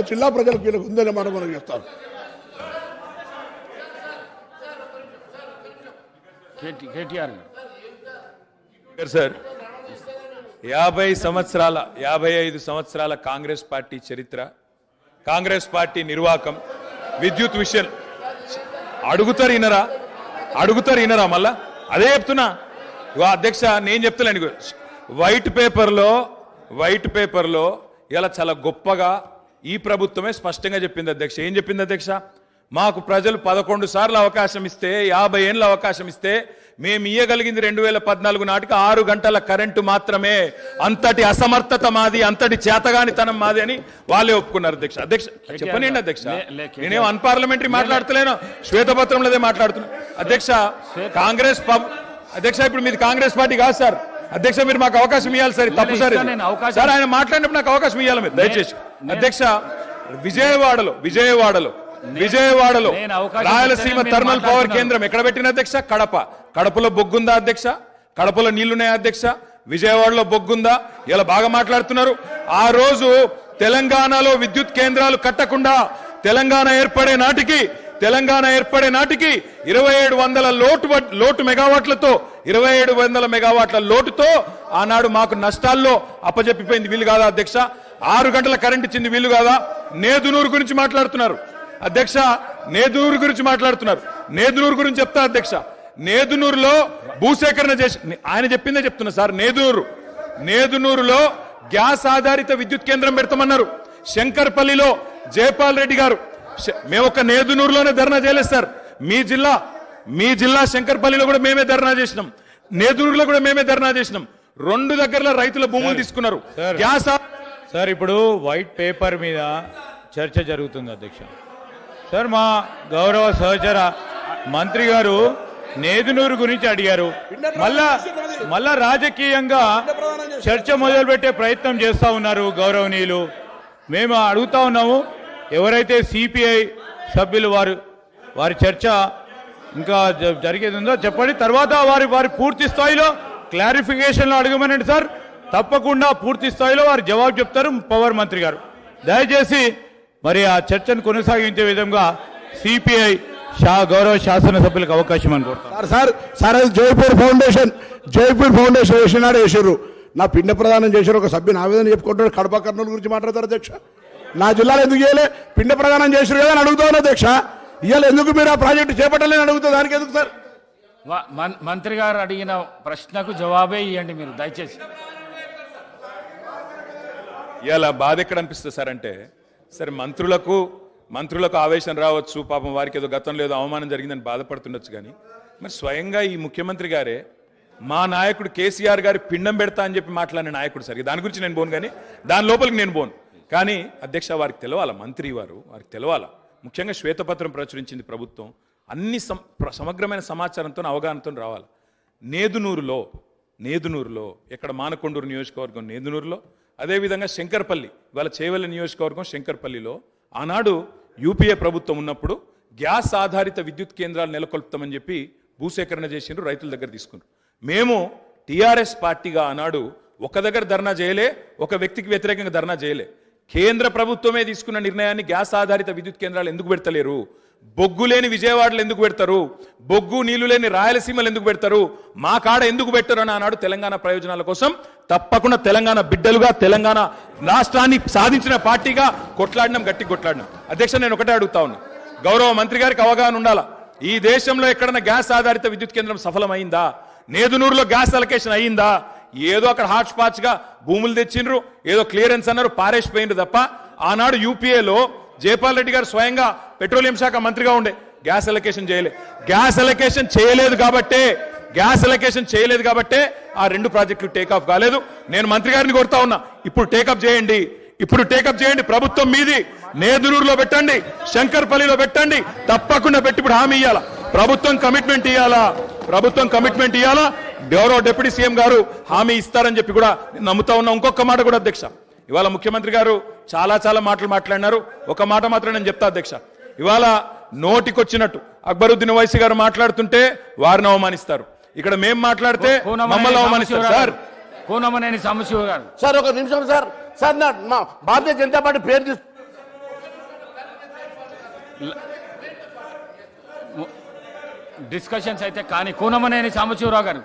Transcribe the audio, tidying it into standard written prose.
జిల్లా ప్రజలకు వీళ్ళకి ఉందని మనం చెప్తాం. సార్ 55 సంవత్సరాల కాంగ్రెస్ పార్టీ చరిత్ర, కాంగ్రెస్ పార్టీ నిర్వాకం, విద్యుత్ విషయం అడుగుతారు ఇనరా మళ్ళా అదే చెప్తున్నా. అధ్యక్ష నేను చెప్తాను, వైట్ పేపర్లో ఇలా చాలా గొప్పగా ఈ ప్రభుత్వమే స్పష్టంగా చెప్పింది అధ్యక్ష. ఏం చెప్పింది అధ్యక్ష? మాకు ప్రజలు 11 సార్లు అవకాశం ఇస్తే, 50 ఏళ్ళ అవకాశం ఇస్తే మేము ఇయ్యగలిగింది 2014 నాటికి 6 గంటల కరెంటు మాత్రమే. అంతటి అసమర్థత మాది, అంతటి చేతగానితనం మాది అని వాళ్ళే ఒప్పుకున్నారు అధ్యక్ష. చెప్పనండి అధ్యక్ష, నేనేం అన్పార్లమెంటరీ మాట్లాడతలేను, శ్వేతపత్రంలోదే మాట్లాడుతున్నా అధ్యక్ష. కాంగ్రెస్ అధ్యక్ష ఇప్పుడు మీది కాంగ్రెస్ పార్టీ కాదు సార్ అధ్యక్ష, మీరు మాకు అవకాశం ఇవ్వాలి సార్. తప్పు సార్ సార్, ఆయన మాట్లాడినప్పుడు నాకు అవకాశం ఇవ్వాలి మీరు దయచేసి అధ్యక్ష. విజయవాడలో రాయలసీమ థర్మల్ పవర్ కేంద్రం ఎక్కడ పెట్టిన అధ్యక్ష? కడపలో బొగ్గుందా అధ్యక్ష? కడపలో నీళ్లున్నాయా అధ్యక్ష? విజయవాడలో బొగ్గుందా? ఇలా బాగా మాట్లాడుతున్నారు. ఆ రోజు తెలంగాణలో విద్యుత్ కేంద్రాలు కట్టకుండా తెలంగాణ ఏర్పడే నాటికి 2700 లోటు మెగావాట్లతో 2700 మెగావాట్ల లోటుతో ఆనాడు మాకు నష్టాల్లో అప్పజెప్పిపోయింది. వీలు కాదా అధ్యక్ష? 6 గంటల కరెంట్ ఇచ్చింది వీలు కాదా? నేదునూరు గురించి మాట్లాడుతున్నారు అధ్యక్ష, నేదునూరు గురించి చెప్తా అధ్యక్ష. నేదునూరులో భూసేకరణ చేసి ఆయన చెప్పిందే చెప్తున్నా సార్. నేదునూరులో గ్యాస్ ఆధారిత విద్యుత్ కేంద్రం పెడతామన్నారు. శంకర్పల్లిలో జయపాల్ రెడ్డి గారు, మేము ఒక నేదునూరులోనే ధర్నా చేయలేదు సార్. మీ జిల్లా శంకర్పల్లిలో కూడా మేమే ధర్నా చేసినాం, నేదునూరులో కూడా మేమే ధర్నా చేసినాం. 2 దగ్గరలో రైతుల భూములు తీసుకున్నారు. గ్యాస్ సార్ ఇప్పుడు వైట్ పేపర్ మీద చర్చ జరుగుతుంది అధ్యక్ష. సార్ మా గౌరవ సహచర మంత్రి గారు నేదునూరు గురించి అడిగారు. మళ్ళా రాజకీయంగా చర్చ మొదలుపెట్టే ప్రయత్నం చేస్తా ఉన్నారు గౌరవనీయులు. మేము అడుగుతా ఉన్నాము, ఎవరైతే సిపిఐ సభ్యులు వారి చర్చ ఇంకా జరిగేది ఉందో చెప్పండి. తర్వాత వారి పూర్తి స్థాయిలో క్లారిఫికేషన్లో అడగమనండి సార్. తప్పకుండా పూర్తి స్థాయిలో వారు జవాబు చెప్తారు పవర్ మంత్రి గారు. దయచేసి మరి ఆ చర్చను కొనసాగించే విధంగా సిపిఐ గౌరవ శాసనసభ్యులకు అవకాశం అనుకుంటారు. సార్ అది జైపూర్ ఫౌండేషన్ వేసినాడు. నా పిండ ప్రదానం చేశారు ఒక సభ్యుని ఆవేదన చెప్పుకుంటాడు. కడప కర్నూలు గురించి మాట్లాడతారు అధ్యక్ష. నా జిల్లాలో ఎందుకు చేయలే? పిండ ప్రదానం చేశారు కదా అని అడుగుతాను అధ్యక్ష. ఇవాళ ఎందుకు మీరు ఆ ప్రాజెక్టు చేపట్టలేని అడుగుతా, దానికి ఎందుకు సార్? మంత్రి గారు అడిగిన ప్రశ్నకు జవాబే ఇవ్వండి మీరు దయచేసి. ఇలా బాధ ఎక్కడ అనిపిస్తుంది సార్ అంటే, సరే మంత్రులకు ఆవేశం రావచ్చు, పాపం వారికి ఏదో గతంలో ఏదో అవమానం జరిగిందని బాధపడుతుండొచ్చు. కానీ మరి స్వయంగా ఈ ముఖ్యమంత్రి గారే మా నాయకుడు కేసీఆర్ గారి పిండం పెడతా అని చెప్పి మాట్లాడిన నాయకుడు సార్. దాని గురించి నేను పోను, కానీ దాని లోపలికి నేను పోను. కానీ అధ్యక్ష వారికి తెలవాలా, మంత్రి వారికి తెలవాలా. ముఖ్యంగా శ్వేతపత్రం ప్రచురించింది ప్రభుత్వం, అన్ని సమగ్రమైన సమాచారంతో అవగాహనతో రావాలి. నేదునూరులో ఎక్కడ మానకొండూరు నియోజకవర్గం నేదునూరులో, అదేవిధంగా శంకర్పల్లి ఇవాళ చేవెళ్ల నియోజకవర్గం శంకర్పల్లిలో ఆనాడు యూపీఏ ప్రభుత్వం ఉన్నప్పుడు గ్యాస్ ఆధారిత విద్యుత్ కేంద్రాలు నెలకొల్పుతామని చెప్పి భూసేకరణ చేసిండ్రు, రైతుల దగ్గర తీసుకున్నారు. మేము టీఆర్ఎస్ పార్టీగా ఆనాడు ఒక దగ్గర ధర్నా చేయలే, ఒక వ్యక్తికి వ్యతిరేకంగా ధర్నా చేయలే. కేంద్ర ప్రభుత్వమే తీసుకున్న నిర్ణయాన్ని గ్యాస్ ఆధారిత విద్యుత్ కేంద్రాలు ఎందుకు పెడతలేరు? బొగ్గు లేని విజయవాడలు ఎందుకు పెడతారు? బొగ్గు నీళ్లు లేని రాయలసీమలు ఎందుకు పెడతారు? మా కాడ ఎందుకు పెట్టరు అని ఆనాడు తెలంగాణ ప్రయోజనాల కోసం తప్పకుండా తెలంగాణ బిడ్డలుగా తెలంగాణ రాష్ట్రాన్ని సాధించిన పార్టీగా గట్టి కొట్లాడినాం. అధ్యక్ష నేను ఒకటే అడుగుతా ఉన్నా, గౌరవ మంత్రి గారికి అవగాహన ఉండాలా. ఈ దేశంలో ఎక్కడన్నా గ్యాస్ ఆధారిత విద్యుత్ కేంద్రం సఫలమైందా? నేదునూరులో గ్యాస్ అలొకేషన్ అయ్యిందా? ఏదో అక్కడ హాట్ స్పాట్స్ గా భూములు తెచ్చిండ్రు, ఏదో క్లియరెన్స్ అన్నారు, పారేసిపోయిండ్రు తప్ప ఆనాడు యూపీఏలో జయపాల్ రెడ్డి గారు స్వయంగా పెట్రోలియం శాఖ మంత్రిగా ఉండే గ్యాస్ అలొకేషన్ చేయలే. గ్యాస్ అలొకేషన్ చేయలేదు కాబట్టే ఆ 2 ప్రాజెక్టులు టేకాఫ్ కాలేదు. నేను మంత్రి గారిని కోరుతా ఉన్నా, ఇప్పుడు టేకప్ చేయండి. ప్రభుత్వం మీది. నేదునూరులో పెట్టండి, శంకర్పల్లిలో పెట్టండి, తప్పకుండా పెట్టి ఇప్పుడు హామీ ఇవ్వాలా. ప్రభుత్వం కమిట్మెంట్ ఇవ్వాలా. గౌరవ డిప్యూటీ సీఎం గారు హామీ ఇస్తారని చెప్పి కూడా నమ్ముతా ఉన్నా. ఇంకొక మాట కూడా అధ్యక్ష, ఇవాళ ముఖ్యమంత్రి గారు చాలా మాటలు మాట్లాడినారు. ఒక మాట మాత్రం నేను చెప్తా అధ్యక్ష. ఇవాళ నోటికొచ్చినట్టు అక్బరుద్దీన్ ఓవైసీ గారు మాట్లాడుతుంటే వారిని అవమానిస్తారు, ఇక్కడ మేము మాట్లాడితే మమ్మల్ని అవమానిస్తారు. సార్ కోనమనేని సాంబశివ గారు సార్ ఒక నిమిషం సార్. మా భారతీయ జనతా పార్టీ పేరు డిస్కషన్స్ అయితే కానీ కూనమనేని సాంబశివరావు గారు